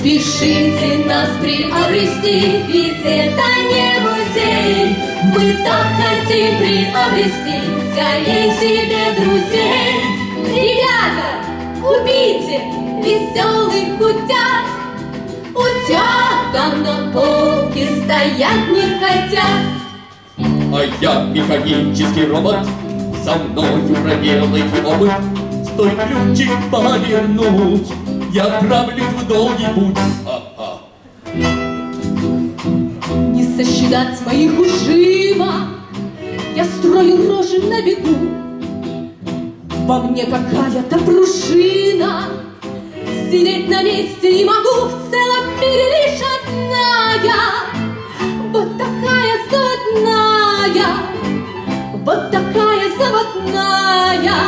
Спешите нас приобрести, ведь это не музей. Мы так хотим приобрести скорее себе друзей. Ребята, купите веселых утят. Утята на полке стоять не хотят. А я механический робот, со мною проделайте опыт. Стой, ключик повернуть, я отправлюсь в долгий путь. Не сосчитать моих ужимок, я строю рожи на беду. Во мне какая-то пружина, сидеть на месте не могу. В целом мире лишь одна я, вот такая заводная, вот такая заводная,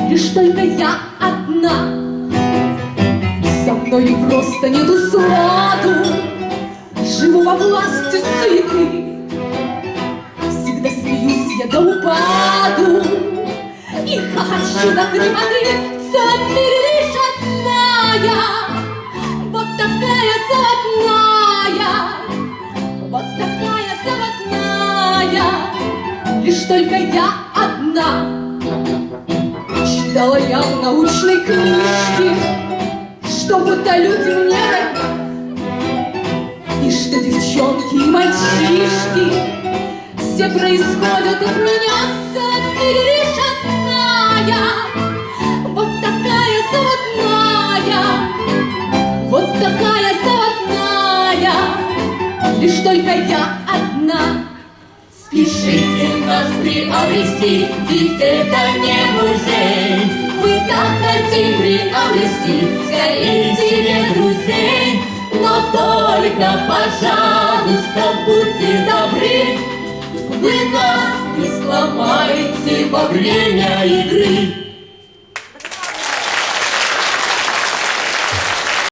лишь только я одна. Со мной просто нету сладу, живу во власти суеты. Всегда смеюсь я до упаду и хохочу до хрипоты. В целом мире лишь одна я, вот такая заводная, вот такая заводная, лишь только я одна. Читала я в научной книжке, что будто люди мне равны, и что девчонки и мальчишки все происходят от меня. В целом мире лишь одна я, вот такая заводная, вот такая заводная, лишь только я одна. Спешите нас приобрести, ведь это не музей. Мы так хотим приобрести скорее себе друзей. Но только, пожалуйста, будьте добры, вы нас не сломайте во время